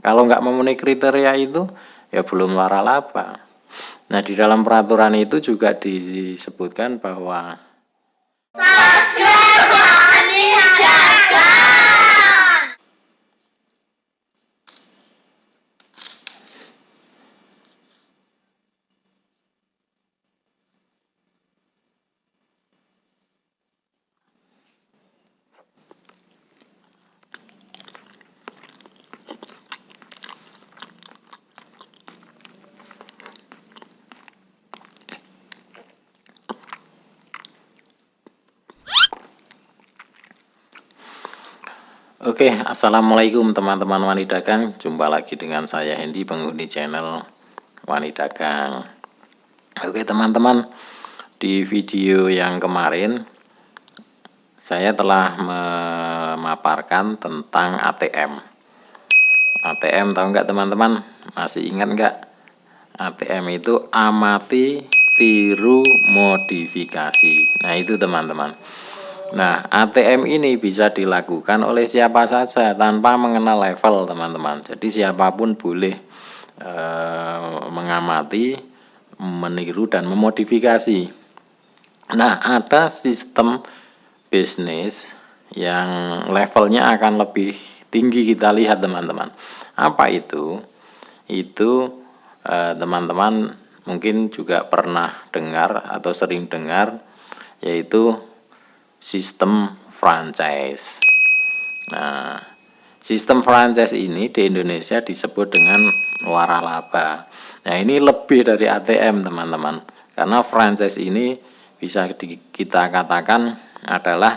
Kalau nggak memenuhi kriteria itu, ya belum waralaba. Nah, di dalam peraturan itu juga disebutkan bahwa Oke, assalamualaikum teman-teman Wani Dagang. Jumpa lagi dengan saya Hendy, penghuni channel Wani Dagang. Oke teman-teman, di video yang kemarin saya telah memaparkan tentang ATM. ATM tahu nggak teman-teman? Masih ingat nggak? ATM itu amati, tiru, modifikasi. Nah itu teman-teman. Nah, ATM ini bisa dilakukan oleh siapa saja tanpa mengenal level, teman-teman. Jadi siapapun boleh mengamati, meniru, dan memodifikasi. Nah, ada sistem bisnis yang levelnya akan lebih tinggi, kita lihat teman-teman. Apa itu? Itu teman-teman mungkin juga pernah dengar atau sering dengar, yaitu sistem franchise. Nah, sistem franchise ini di Indonesia disebut dengan waralaba. Nah, ini lebih dari ATM teman-teman, karena franchise ini bisa kita katakan adalah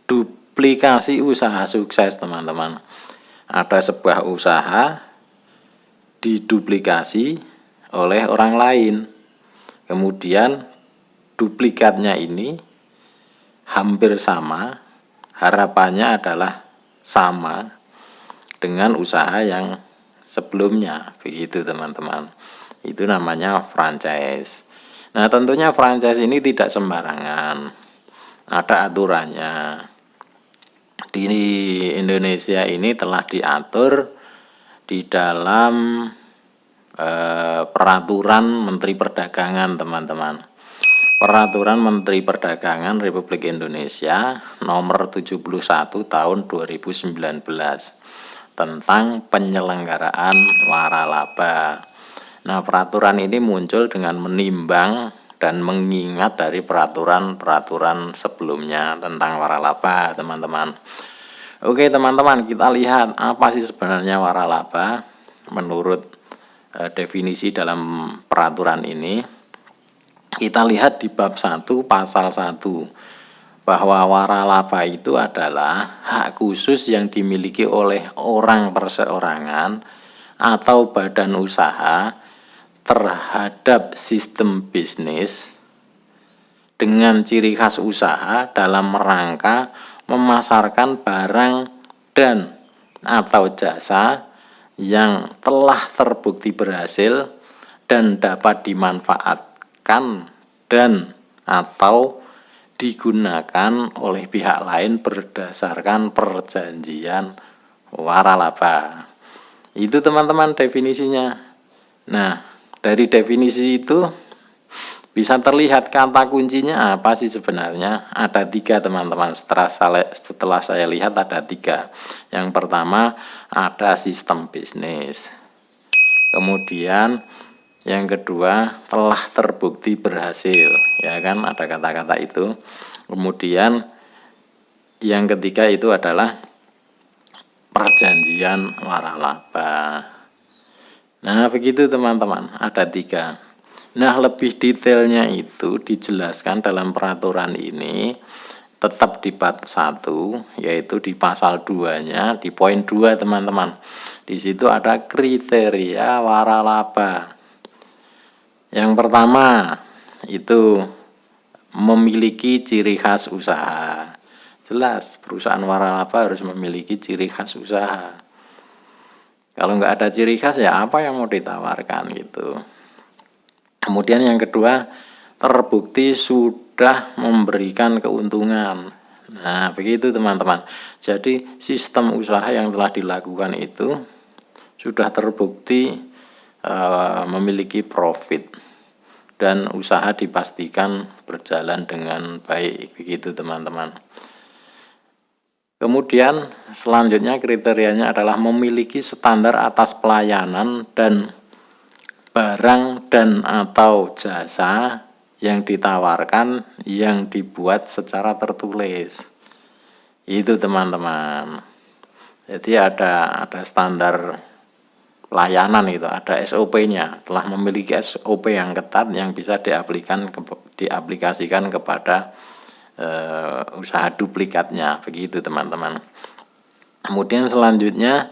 duplikasi usaha sukses teman-teman. Ada sebuah usaha diduplikasi oleh orang lain, kemudian duplikatnya ini hampir sama, harapannya adalah sama dengan usaha yang sebelumnya, begitu teman-teman. Itu namanya franchise. Nah, tentunya franchise ini tidak sembarangan, ada aturannya. Di Indonesia ini telah diatur di dalam peraturan Menteri Perdagangan teman-teman. Peraturan Menteri Perdagangan Republik Indonesia nomor 71 tahun 2019 tentang penyelenggaraan waralaba. Nah, peraturan ini muncul dengan menimbang dan mengingat dari peraturan-peraturan sebelumnya tentang waralaba, teman-teman. Oke, teman-teman, kita lihat apa sih sebenarnya waralaba menurut definisi dalam peraturan ini. Kita lihat di bab 1 pasal 1 bahwa waralaba itu adalah hak khusus yang dimiliki oleh orang perseorangan atau badan usaha terhadap sistem bisnis dengan ciri khas usaha dalam rangka memasarkan barang dan atau jasa yang telah terbukti berhasil dan dapat dimanfaatkan dan atau digunakan oleh pihak lain berdasarkan perjanjian waralaba. Itu teman-teman definisinya. Nah, dari definisi itu bisa terlihat kata kuncinya apa sih sebenarnya. Ada 3 teman-teman. Setelah saya lihat ada 3. Yang pertama ada sistem bisnis. Kemudian yang kedua telah terbukti berhasil, ya kan, ada kata-kata itu. Kemudian yang ketiga itu adalah perjanjian waralaba. Nah, begitu teman-teman, ada 3. Nah, lebih detailnya itu dijelaskan dalam peraturan ini tetap di bab 1, yaitu di pasal 2-nya, di poin 2 teman-teman. Di situ ada kriteria waralaba. Yang pertama itu memiliki ciri khas usaha. Jelas perusahaan waralaba harus memiliki ciri khas usaha. Kalau nggak ada ciri khas ya apa yang mau ditawarkan gitu. Kemudian yang kedua, terbukti sudah memberikan keuntungan. Nah, begitu teman-teman. Jadi sistem usaha yang telah dilakukan itu sudah terbukti memiliki profit dan usaha dipastikan berjalan dengan baik, begitu teman-teman. Kemudian selanjutnya kriterianya adalah memiliki standar atas pelayanan dan barang dan atau jasa yang ditawarkan yang dibuat secara tertulis. Itu teman-teman. Jadi ada standar pelayanan itu, ada SOP-nya, telah memiliki SOP yang ketat yang bisa diaplikasikan kepada usaha duplikatnya, begitu teman-teman. Kemudian selanjutnya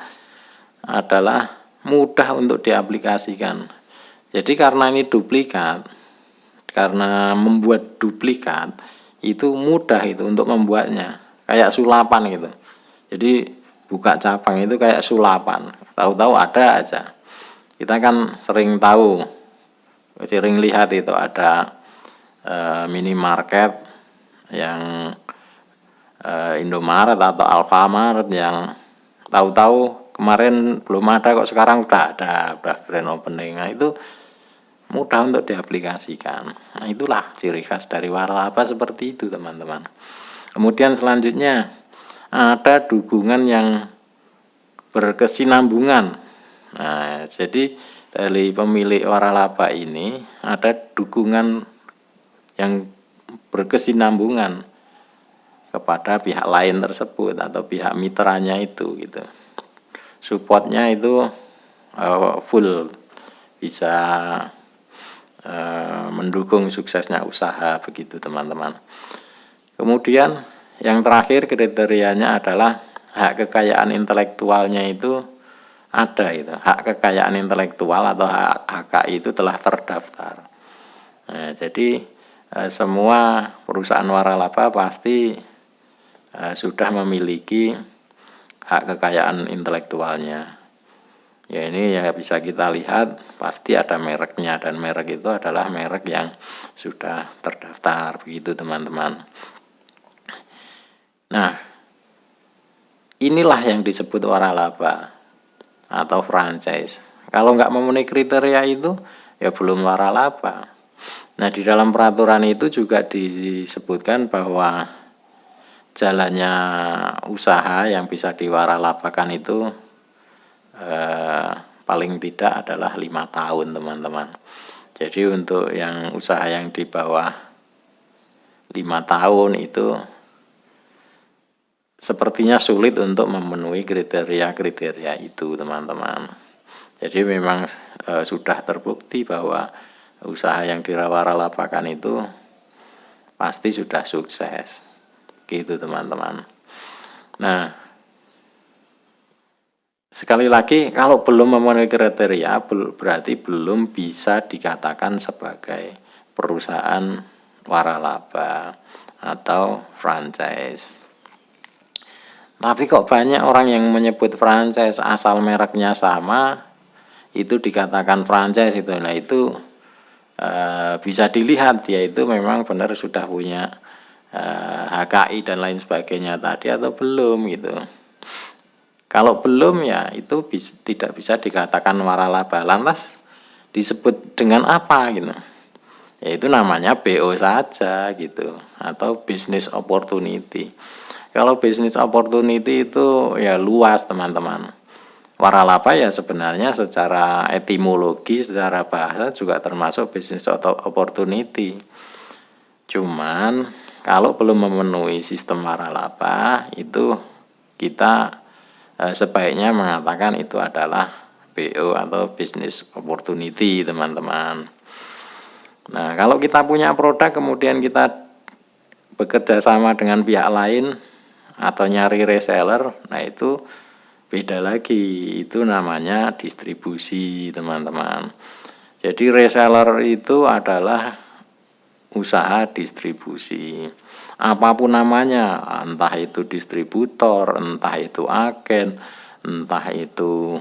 adalah mudah untuk diaplikasikan. Jadi karena ini duplikat, karena membuat duplikat itu mudah itu untuk membuatnya, kayak sulapan gitu. Jadi buka cabang itu kayak sulapan, tahu-tahu ada aja. Kita kan sering tahu, sering lihat itu ada minimarket yang Indomaret atau Alfamart yang tahu-tahu kemarin belum ada kok sekarang udah grand opening. Nah itu mudah untuk diaplikasikan. Nah itulah ciri khas dari waralaba seperti itu teman-teman. Kemudian selanjutnya ada dukungan yang berkesinambungan. Nah jadi dari pemilik waralaba ini ada dukungan yang berkesinambungan kepada pihak lain tersebut atau pihak mitranya itu gitu. Supportnya itu full, bisa mendukung suksesnya usaha, begitu teman-teman. Kemudian yang terakhir kriterianya adalah hak kekayaan intelektualnya itu ada itu. Hak kekayaan intelektual atau hak HKI itu telah terdaftar. Nah, jadi semua perusahaan waralaba pasti sudah memiliki hak kekayaan intelektualnya. Ya ini ya bisa kita lihat pasti ada mereknya, dan merek itu adalah merek yang sudah terdaftar, begitu teman-teman. Nah inilah yang disebut waralaba atau franchise. Kalau nggak memenuhi kriteria itu ya belum waralaba. Nah di dalam peraturan itu juga disebutkan bahwa jalannya usaha yang bisa diwaralabakan itu paling tidak adalah 5 tahun teman-teman. Jadi untuk yang usaha yang di bawah 5 tahun itu sepertinya sulit untuk memenuhi kriteria-kriteria itu teman-teman. Jadi memang sudah terbukti bahwa usaha yang diwaralabakan itu pasti sudah sukses, gitu teman-teman. Nah sekali lagi, kalau belum memenuhi kriteria berarti belum bisa dikatakan sebagai perusahaan waralaba atau franchise. Tapi kok banyak orang yang menyebut franchise asal mereknya sama itu dikatakan franchise itu. Nah itu bisa dilihat dia itu memang benar sudah punya HKI dan lain sebagainya tadi atau belum gitu. Kalau belum ya itu tidak bisa dikatakan waralaba. Lantas disebut dengan apa gitu? Ya itu namanya BO saja gitu, atau business opportunity. Kalau business opportunity itu ya luas teman-teman. Waralaba ya sebenarnya secara etimologi, secara bahasa juga termasuk business opportunity. Cuman kalau belum memenuhi sistem waralaba itu kita sebaiknya mengatakan itu adalah BO atau business opportunity teman-teman. Nah kalau kita punya produk kemudian kita bekerja sama dengan pihak lain atau nyari reseller, nah itu beda lagi, itu namanya distribusi teman-teman. Jadi reseller itu adalah usaha distribusi, apapun namanya, entah itu distributor, entah itu agen, entah itu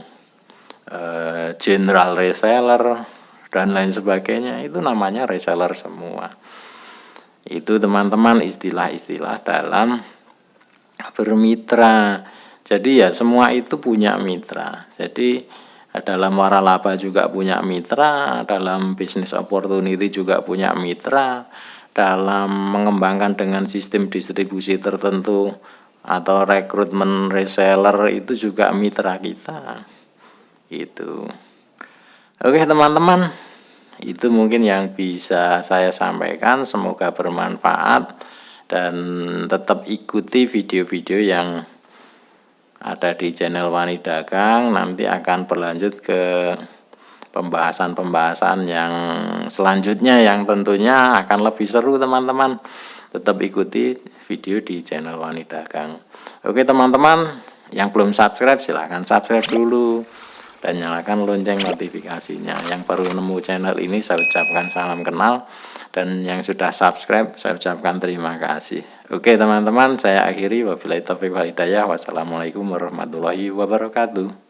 general reseller dan lain sebagainya, itu namanya reseller semua. Itu teman-teman istilah-istilah dalam bermitra. Jadi ya semua itu punya mitra. Jadi dalam waralaba juga punya mitra, dalam bisnis opportunity juga punya mitra, dalam mengembangkan dengan sistem distribusi tertentu atau rekrutmen reseller itu juga mitra kita. Itu. Oke teman-teman, itu mungkin yang bisa saya sampaikan, semoga bermanfaat dan tetap ikuti video-video yang ada di channel Wani Dagang. Nanti akan berlanjut ke pembahasan-pembahasan yang selanjutnya yang tentunya akan lebih seru teman-teman. Tetap ikuti video di channel Wani Dagang. Oke teman-teman, yang belum subscribe silahkan subscribe dulu dan nyalakan lonceng notifikasinya. Yang baru nemu channel ini saya ucapkan salam kenal, dan yang sudah subscribe saya ucapkan terima kasih. Oke teman-teman, saya akhiri, wabillahi taufiq wal hidayah. Wassalamualaikum warahmatullahi wabarakatuh.